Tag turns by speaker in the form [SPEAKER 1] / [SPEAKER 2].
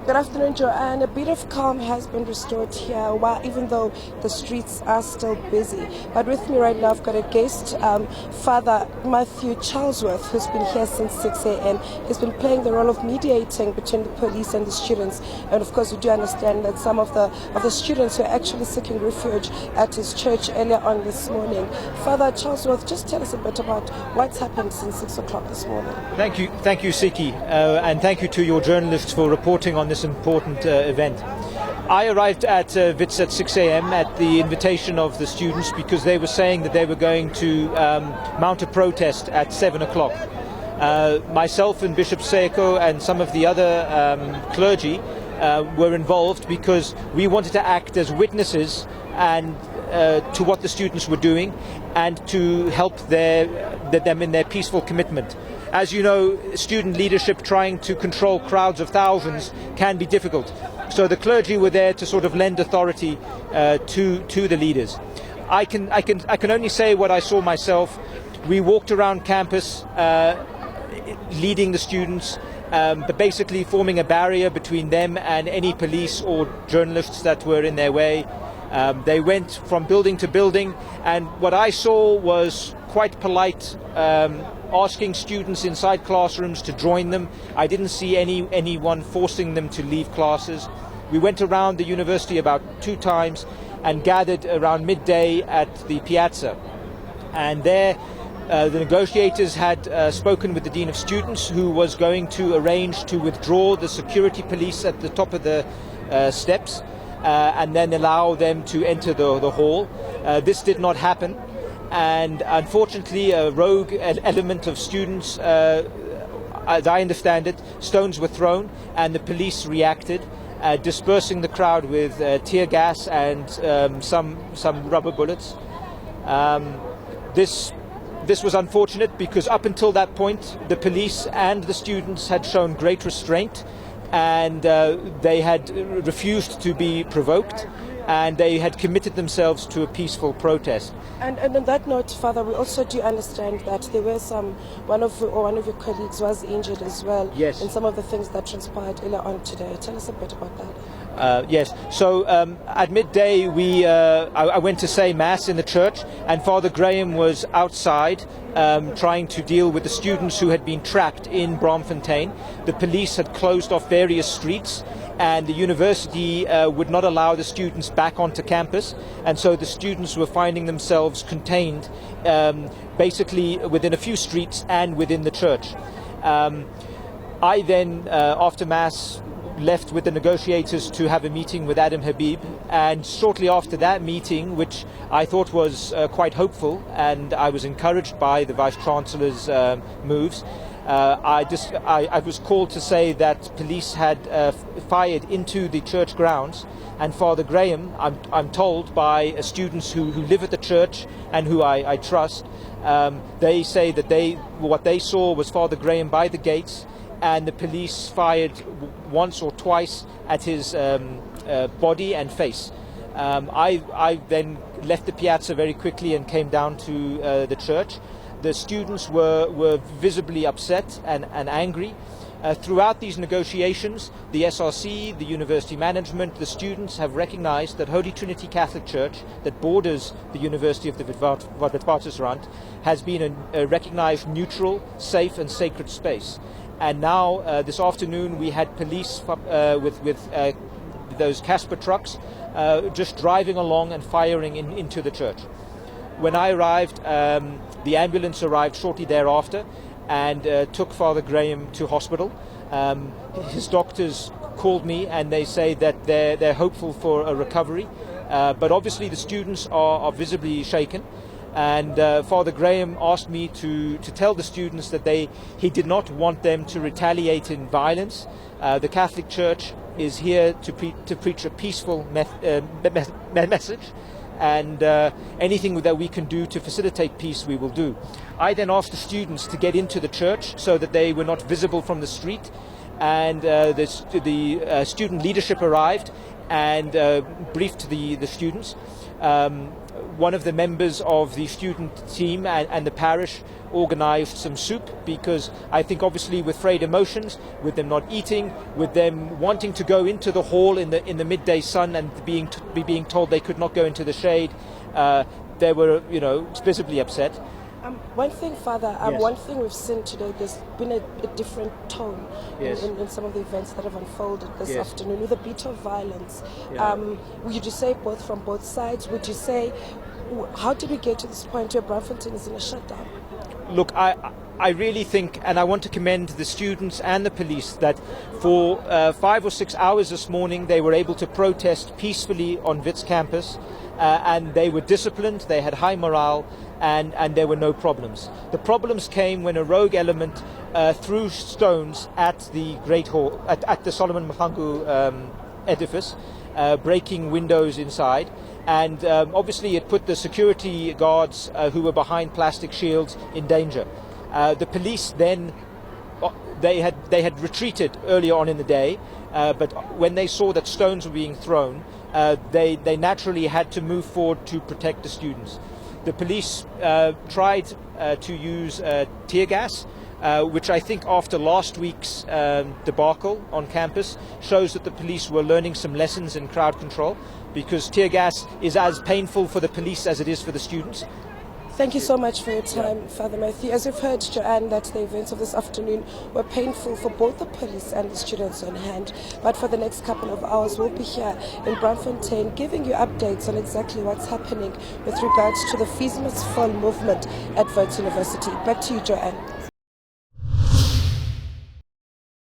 [SPEAKER 1] Good afternoon, Joanne. A bit of calm has been restored here, even though the streets are still busy. But with me right now, I've got a guest, Father Matthew Charlesworth, who's been here since 6 a.m. He's been playing the role of mediating between the police and the students. And of course, we do understand that some of the students were actually seeking refuge at his church earlier on this morning. Father Charlesworth, just tell us a bit about what's happened since 6 o'clock this morning.
[SPEAKER 2] Thank you, Siki, and thank you to your journalists for reporting on this important event. I arrived at Wits at 6 a.m. at the invitation of the students because they were saying that they were going to mount a protest at 7 o'clock. Myself and Bishop Seko and some of the other clergy were involved because we wanted to act as witnesses and to what the students were doing and to help them in their peaceful commitment. As you know, student leadership trying to control crowds of thousands can be difficult. So the clergy were there to sort of lend authority to the leaders. I can only say what I saw myself. We walked around campus leading the students, but basically forming a barrier between them and any police or journalists that were in their way. They went from building to building, and what I saw was quite polite, asking students inside classrooms to join them. I didn't see anyone forcing them to leave classes. We went around the university about 2 times and gathered around midday at the piazza. And there the negotiators had spoken with the Dean of Students, who was going to arrange to withdraw the security police at the top of the steps and then allow them to enter the hall. This did not happen. And unfortunately, a rogue element of students, as I understand it, stones were thrown and the police reacted, dispersing the crowd with tear gas and some rubber bullets. This was unfortunate because up until that point, the police and the students had shown great restraint, and they had refused to be provoked, and they had committed themselves to a peaceful protest.
[SPEAKER 1] And on that note, Father, we also do understand that there were one of your colleagues was injured as well.
[SPEAKER 2] Yes.
[SPEAKER 1] In some of the things that transpired earlier on today. Tell us a bit about that.
[SPEAKER 2] Yes. So at midday, I went to say Mass in the church, and Father Graham was outside trying to deal with the students who had been trapped in Braamfontein. The police had closed off various streets, and the university would not allow the students back onto campus, and so the students were finding themselves contained basically within a few streets and within the church. I then, after Mass, left with the negotiators to have a meeting with Adam Habib, and shortly after that meeting, which I thought was quite hopeful, and I was encouraged by the Vice-Chancellor's moves, I was called to say that police had fired into the church grounds, and Father Graham, I'm told by students who live at the church and who I trust, they say that what they saw was Father Graham by the gates, and the police fired once or twice at his body and face. I then left the piazza very quickly and came down to the church. The students were visibly upset and angry. Throughout these negotiations, the SRC, the university management, the students have recognized that Holy Trinity Catholic Church, that borders the University of the Witwatersrand, has been a recognized neutral, safe and sacred space. And now, this afternoon, we had police with those Casper trucks just driving along and firing into the church. When I arrived, the ambulance arrived shortly thereafter and took Father Graham to hospital. His doctors called me and they say that they're hopeful for a recovery, but obviously the students are visibly shaken. And Father Graham asked me to tell the students that he did not want them to retaliate in violence. The Catholic Church is here to preach a peaceful message, and anything that we can do to facilitate peace, we will do. I then asked the students to get into the church so that they were not visible from the street, and the student leadership arrived and briefed the students. one of the members of the student team and the parish organised some soup, because I think obviously with frayed emotions, with them not eating, with them wanting to go into the hall in the midday sun and being told they could not go into the shade, they were visibly upset.
[SPEAKER 1] One thing, Father,
[SPEAKER 2] Yes.
[SPEAKER 1] one thing we've seen today, there's been a different tone
[SPEAKER 2] Yes.
[SPEAKER 1] in some of the events that have unfolded this
[SPEAKER 2] Yes.
[SPEAKER 1] afternoon, with a bit of violence.
[SPEAKER 2] Yeah.
[SPEAKER 1] Would you say both from both sides? Would you say, how did we get to this point where Braamfontein is in a shutdown?
[SPEAKER 2] Look, I really think, and I want to commend the students and the police, that for 5 or 6 hours this morning they were able to protest peacefully on Wits campus, and they were disciplined, they had high morale, and there were no problems. The problems came when a rogue element threw stones at the Great Hall, at the Solomon Mpangu edifice, breaking windows inside. And obviously it put the security guards who were behind plastic shields in danger. The police then, they had retreated earlier on in the day, but when they saw that stones were being thrown, they naturally had to move forward to protect the students. The police tried to use tear gas, which I think after last week's debacle on campus shows that the police were learning some lessons in crowd control, because tear gas is as painful for the police as it is for the students.
[SPEAKER 1] Thank you so much for your time, Father Matthew. As you've heard, Joanne, that the events of this afternoon were painful for both the police and the students on hand. But for the next couple of hours, we'll be here in Braamfontein giving you updates on exactly what's happening with regards to the Fees Must Fall movement at Wits University. Back to you, Joanne.